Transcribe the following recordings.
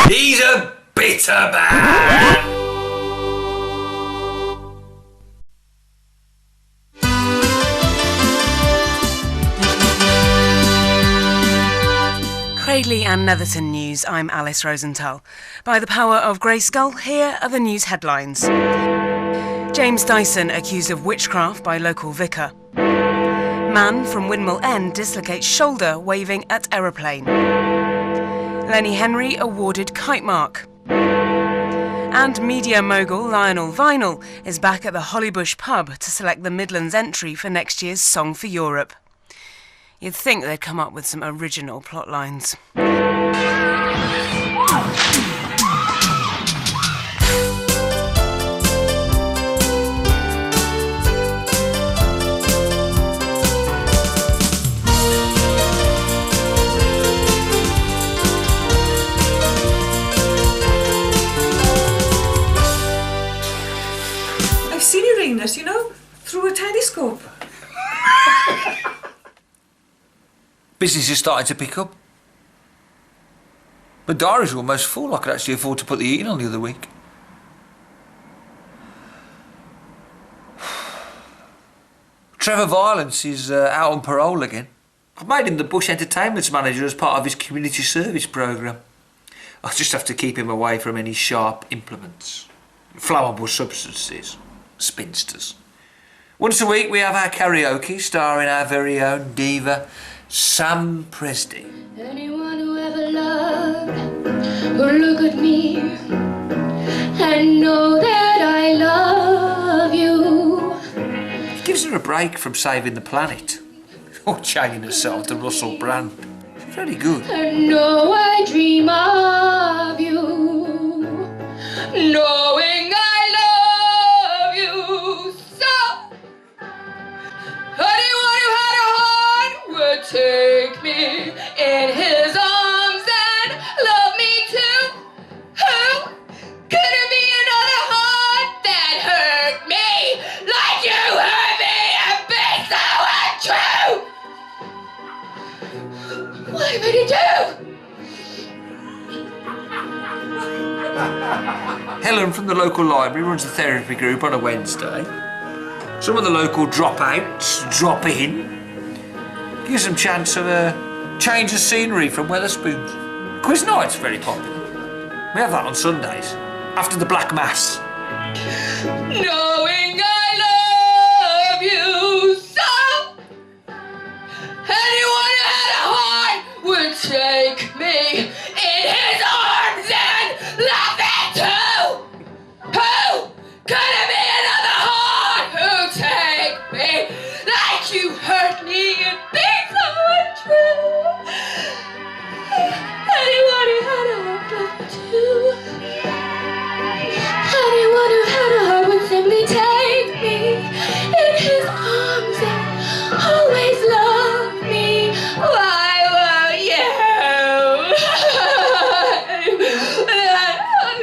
He's a bitter man. Cradley and Netherton News, I'm Alice Rosenthal. By the power of Grayskull, here are the news headlines. James Dyson accused of witchcraft by local vicar. Man from Windmill End dislocates shoulder waving at aeroplane. Lenny Henry awarded Kite Mark. And media mogul Lionel Vinyl is back at the Hollybush pub to select the Midlands entry for next year's Song for Europe. You'd think they'd come up with some original plot lines. I've seen Uranus, you know, through a telescope. Business is starting to pick up. My diary's almost full. I could actually afford to put the heating on the other week. Trevor Violence is out on parole again. I've made him the Bush Entertainment's manager as part of his community service programme. I'll just have to keep him away from any sharp implements, flammable substances, spinsters. Once a week we have our karaoke starring our very own diva, Sam Presty. Anyone who ever loved will look at me and know that I love you. He gives her a break from saving the planet or chaining herself to Russell Brand. Very good. And know I dream of you, knowing I love you so. Anyone who had a heart would take me in his arms and love me too. Who could it be another heart that hurt me like you hurt me and be so untrue? What would he do? Helen from the local library runs a therapy group on a Wednesday. Some of the local dropouts drop in. Gives them chance of a change of scenery from Wetherspoons. Quiz night's very popular. We have that on Sundays, after the Black Mass. Knowing I love you so, anyone who had a heart would take me in his arms and love me too. Who could it be another heart who'll take me like you hurt me and be so untrue? Anyone who had a heart loved me too. Anyone who had a heart would simply take me in his arms and always love me. Why won't you?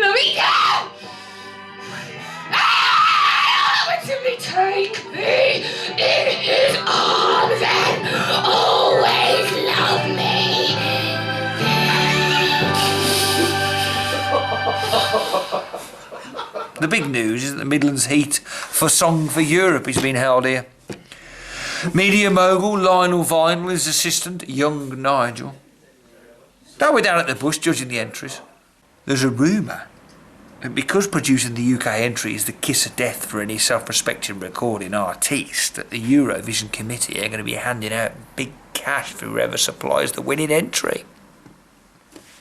Let me go! Would simply take me in his arms and always love me. The big news is that the Midlands heat for Song for Europe is being held here. Media mogul Lionel Vinyl is assistant young Nigel. Now we're down at the Bush judging the entries. There's a rumour that because producing the UK entry is the kiss of death for any self-respecting recording artiste, that the Eurovision committee are going to be handing out big cash for whoever supplies the winning entry.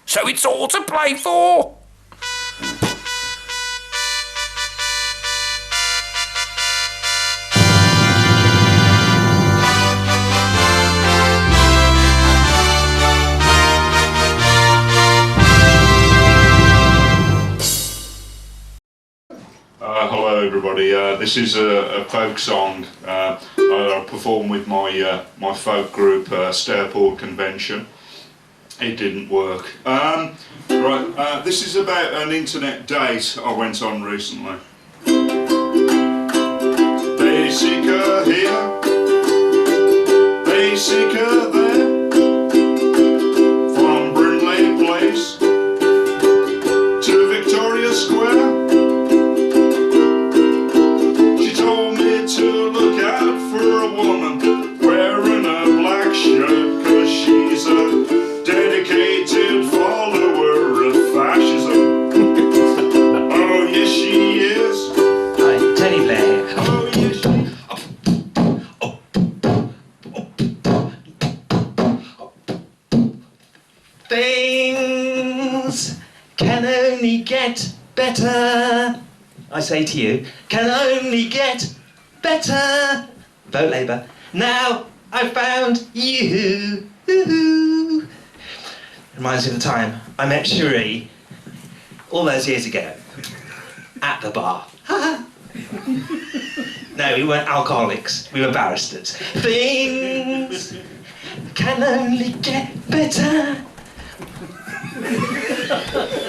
So it's all to play for! Hello everybody, this is a folk song I perform with my folk group Stairport Convention. It didn't work. This is about an internet date I went on recently. Basica here, Basica there, only get better. I say to you, can only get better. Vote Labour. Now I've found you. Reminds me of the time I met Cherie all those years ago at the bar. No, we weren't alcoholics, we were barristers. Things can only get better.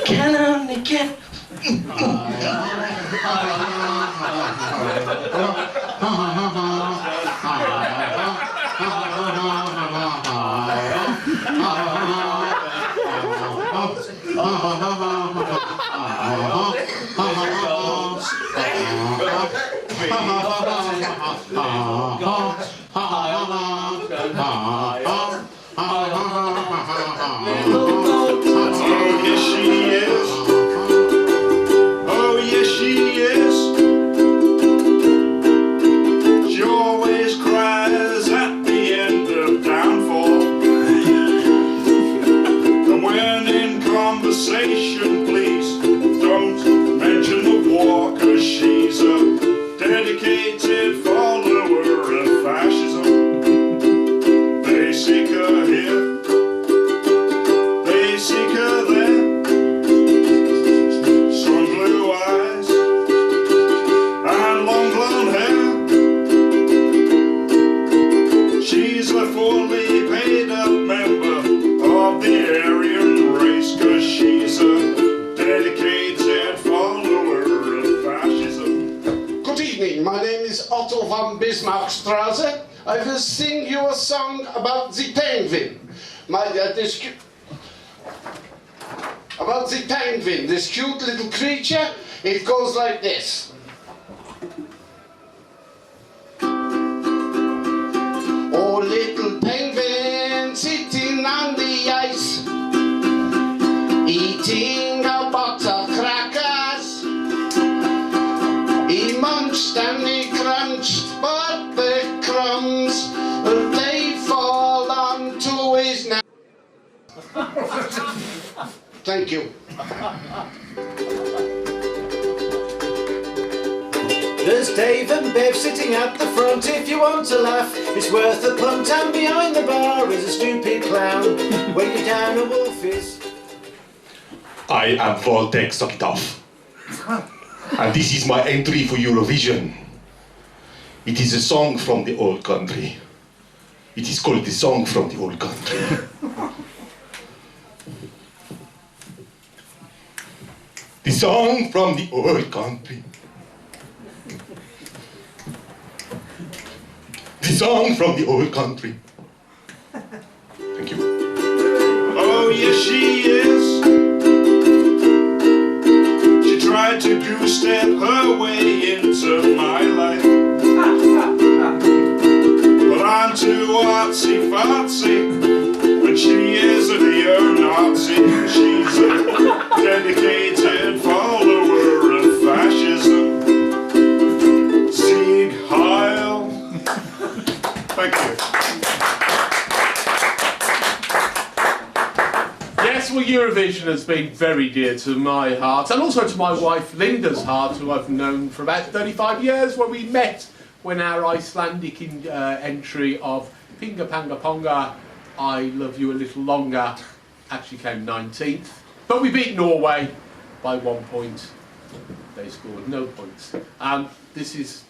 Can only get... Oh yes she is. She always cries at the end of downfall. And when in conversation, please don't mention the war, 'cause she's a dedicated follower of fascism. They seek her here, they seek her there. Strong blue eyes and long blonde hair. She's a fully paid up member of the Aryan race, 'cause she's a dedicated follower of fascism. Good evening, my name is Otto van Bismarckstraße. I will sing you a song about the penguin. About the penguin, this cute little creature. It goes like this. Oh, little penguin sitting on the ice, eating a box of crackers. He munched and he crunched, but the crumbs, they fall onto his neck. Thank you. There's Dave and Bev sitting at the front. If you want to laugh, it's worth a punt. And behind the bar is a stupid clown. When you're down a wolf is. I am Voltec Sokitov. And this is my entry for Eurovision. It is a song from the old country. It is called the Song from the Old Country. The song from the old country. The song from the old country. Thank you. Oh yes she is. She tried to goose-step her way into my life, but I'm too artsy-fartsy, and she is a neo-Nazi. She's a dedicated follower of fascism. Sieg Heil. Thank you. Yes, well, Eurovision has been very dear to my heart, and also to my wife Linda's heart, who I've known for about 35 years, where we met when our Icelandic entry of Pinga Panga Ponga, I Love You a Little Longer, actually came 19th. But we beat Norway by 1 point. They scored no points. This is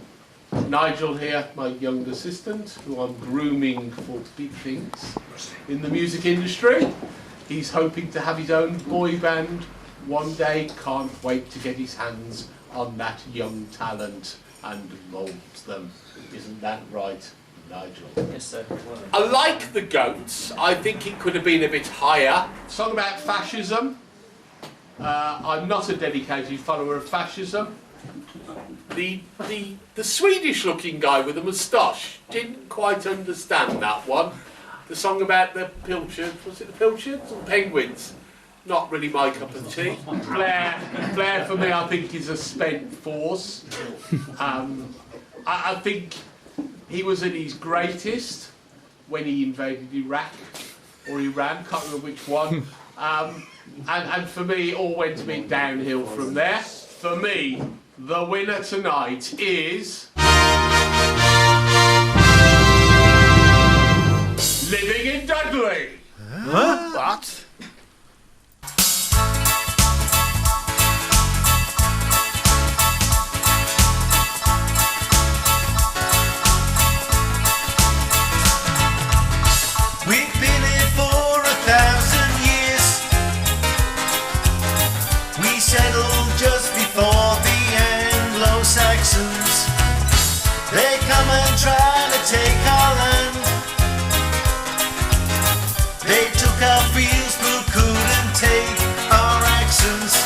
Nigel here, my young assistant, who I'm grooming for big things in the music industry. He's hoping to have his own boy band one day. Can't wait to get his hands on that young talent and mould them. Isn't that right, Nigel? Yes, sir. I like the Goats. I think it could have been a bit higher. Song about fascism. I'm not a dedicated follower of fascism. The Swedish-looking guy with the moustache didn't quite understand that one. The song about the pilchards, was it the pilchards or penguins? Not really my cup of tea. Blair for me, I think, is a spent force. I think he was at his greatest when he invaded Iraq or Iran, can't remember which one. And for me, it all went a bit downhill from there. For me, the winner tonight is... Living in Dudley. Huh? What? We've been here for 1,000 years. We settled just before the Anglo-Saxons. They come and try to take our land. They took our fields but couldn't take our accents.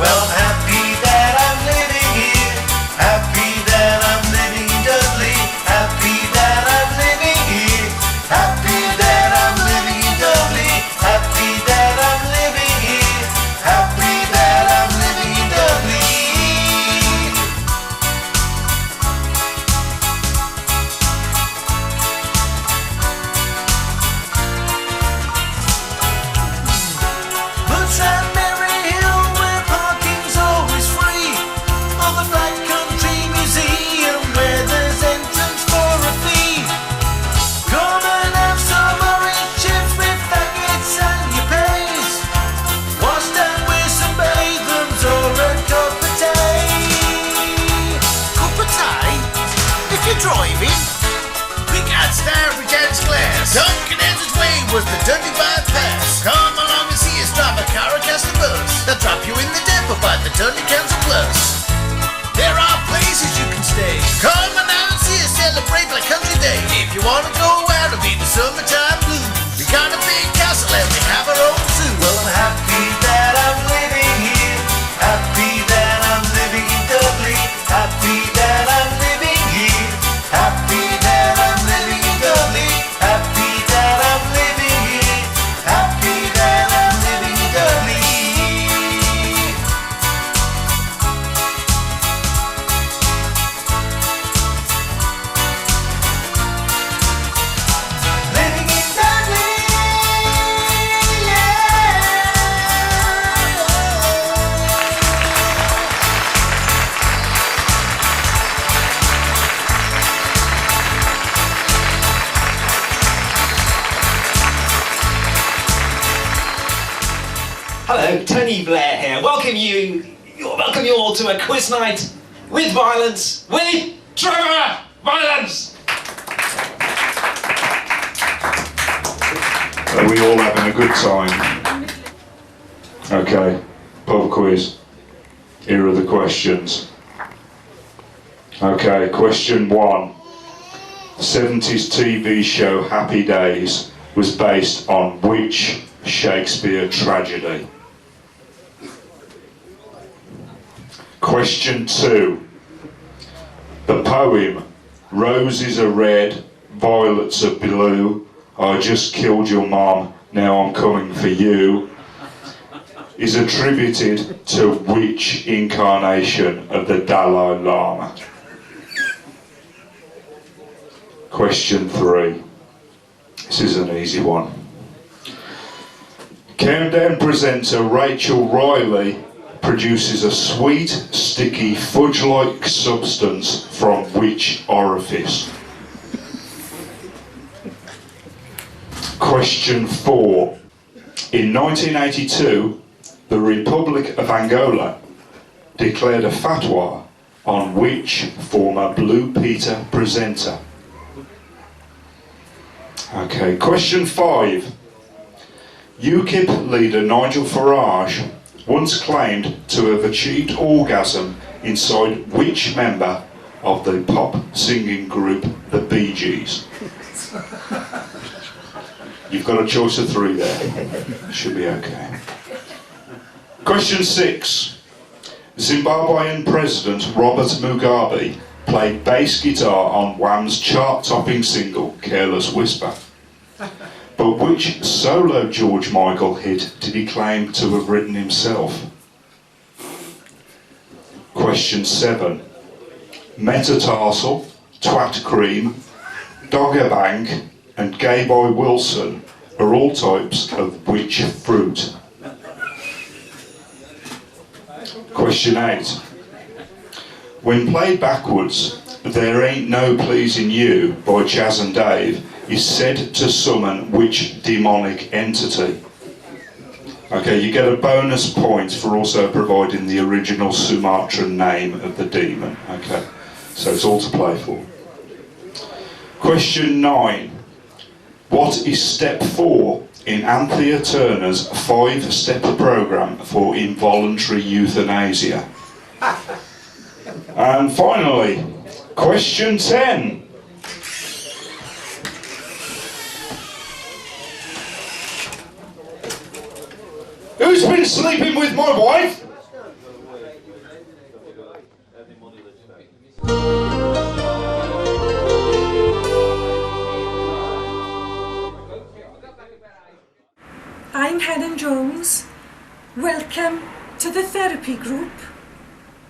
Well, I'm happy that I'm living here. Happy that I'm living in Dudley. Happy that I'm living here. Happy that I'm living in Dudley. Happy that I'm living here. Happy that I'm living in Dudley. Boots and Merry Hill, where parking's always free. Or the Black Country Museum, where there's entrance for a fee. Come and have some orange chips with faggots and your pays. Wash down with some Bathams or a cup of tea. Cup of tea? If you're driving, we got Starbridge and Glass. Duncan Edwards Way was the Dudley bypass. Come along and see us drive a car across the bus. They'll drop you in the depot by the Dudley Council Plus. There are places you can stay. Come on out and see us celebrate Black Country Day. If you want to go out and be the summertime blues, we got a big castle and we have our own zoo. Well, I'm happy that I'm living here. Happy that I'm living in Dudley. Happy that I'm living here. Happy that I'm living in Dudley. Happy that I'm living here. Happy that I'm living in Dudley. Living in Dudley, Hello, Tony Blair here. Welcome you all to a quiz night with violence with Trevor Violence. Are we all having a good time? Okay, pub quiz. Here are the questions. Okay, question 1. 70s TV show Happy Days was based on which Shakespeare tragedy? Question 2. The poem Roses are red, violets are blue, I just killed your mom, now I'm coming for you, is attributed to which incarnation of the Dalai Lama? Question 3. This is an easy one. Countdown presenter Rachel Riley produces a sweet, sticky, fudge-like substance from which orifice? Question 4. In 1982, the Republic of Angola declared a fatwa on which former Blue Peter presenter? Okay, question 5. UKIP leader Nigel Farage once claimed to have achieved orgasm inside which member of the pop singing group The Bee Gees? You've got a choice of 3 there. Should be okay. Question 6. Zimbabwean President Robert Mugabe played bass guitar on Wham's chart-topping single Careless Whisper. But which solo George Michael hit did he claim to have written himself? Question 7. Metatarsal, Twat Cream, Dogger Bank and Gay Boy Wilson are all types of which fruit? Question 8. When played backwards, There Ain't No Pleasing You by Chaz and Dave is said to summon which demonic entity? Okay, you get a bonus point for also providing the original Sumatran name of the demon. Okay, so it's all to play for. Question 9. What is step 4 in Anthea Turner's 5-step programme for involuntary euthanasia? And finally, question 10. Who's been sleeping with my wife? I'm Helen Jones. Welcome to the therapy group.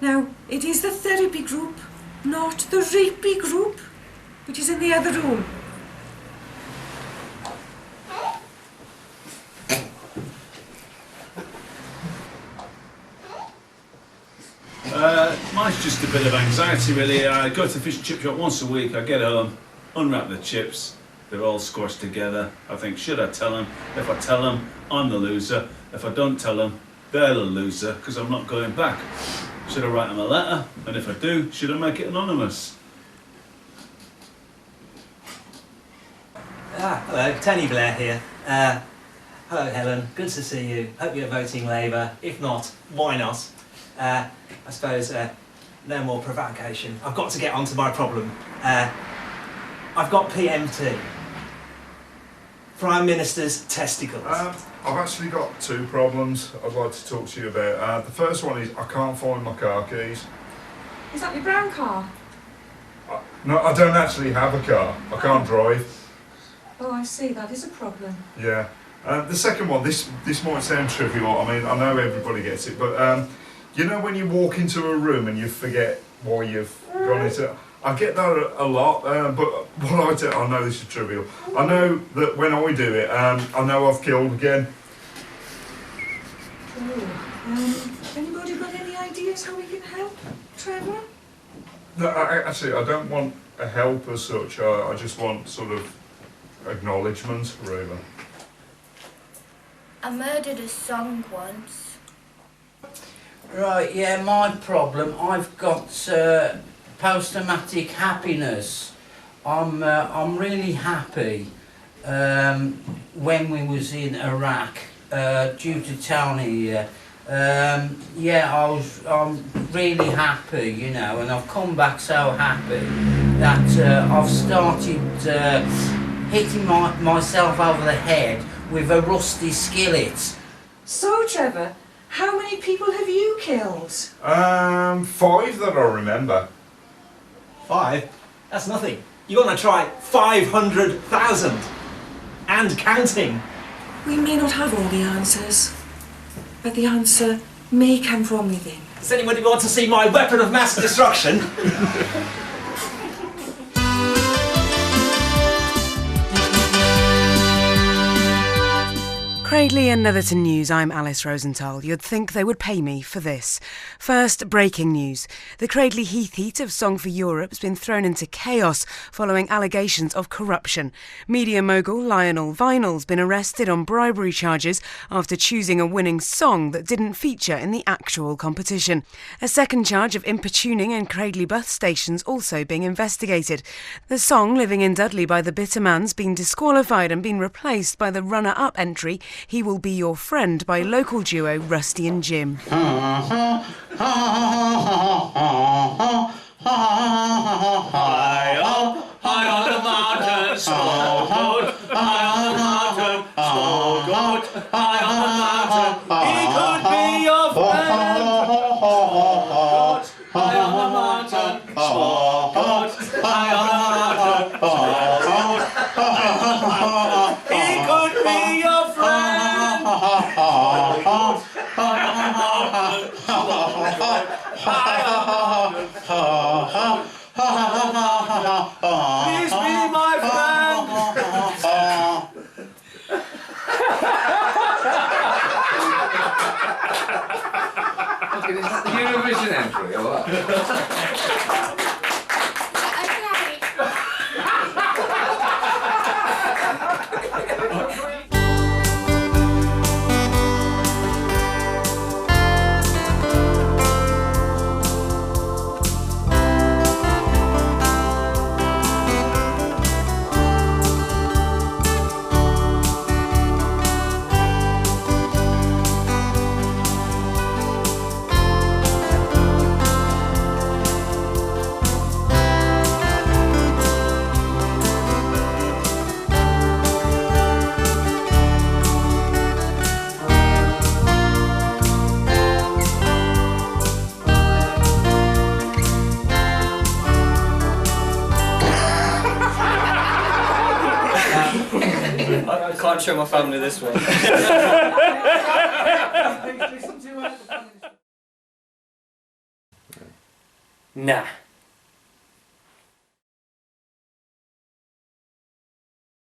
Now, it is the therapy group, not the rapey group, which is in the other room. Mine's just a bit of anxiety really. I go to the fish and chip shop once a week, I get home, unwrap the chips, they're all squashed together. I think, should I tell them? If I tell them, I'm the loser. If I don't tell them, they're the loser, because I'm not going back. Should I write them a letter? And if I do, should I make it anonymous? Hello, Tony Blair here. Hello Helen, good to see you. Hope you're voting Labour. If not, why not? I suppose no more provocation. I've got to get on to my problem. I've got PMT. Prime Minister's testicles. I've actually got 2 problems I'd like to talk to you about. The first one is I can't find my car keys. Is that your brown car? No, I don't actually have a car. I can't drive. Oh, I see. That is a problem. Yeah. The second one, this might sound trivial. I mean, I know everybody gets it, but you know when you walk into a room and you forget why you've gone into... I get that a lot, but what I do, I know this is trivial. I know that when I do it, I know I've killed again. Oh, anybody got any ideas how we can help, Trevor? No, actually, I don't want a help as such. I just want sort of acknowledgement, really. I murdered a song once. Right, yeah, my problem, I've got post-traumatic happiness. I'm really happy when we was in Iraq due to Tony here. Yeah, I'm really happy, you know, and I've come back so happy that I've started hitting myself over the head with a rusty skillet. So, Trevor, how many people have you killed? 5 that I remember. 5? That's nothing. You want to try 500,000 and counting. We may not have all the answers, but the answer may come from within. Does anybody want to see my weapon of mass destruction? Cradley and Netherton News, I'm Alice Rosenthal. You'd think they would pay me for this. First, breaking news. The Cradley Heath of Song for Europe has been thrown into chaos following allegations of corruption. Media mogul Lionel Vinyl has been arrested on bribery charges after choosing a winning song that didn't feature in the actual competition. A second charge of importuning in Cradley bus stations also being investigated. The song Living in Dudley by the Bittermans been disqualified and been replaced by the runner-up entry He Will Be Your Friend by local duo Rusty and Jim. High on the mountain, small goat. High on the mountain, small goat. High on the mountain, he could be your friend. High on the mountain, small goat. High on the mountain, small goat. He could be your friend. High on the mountain, small goat. High on the mountain. Please be my friend. I can't show my family this one. Nah.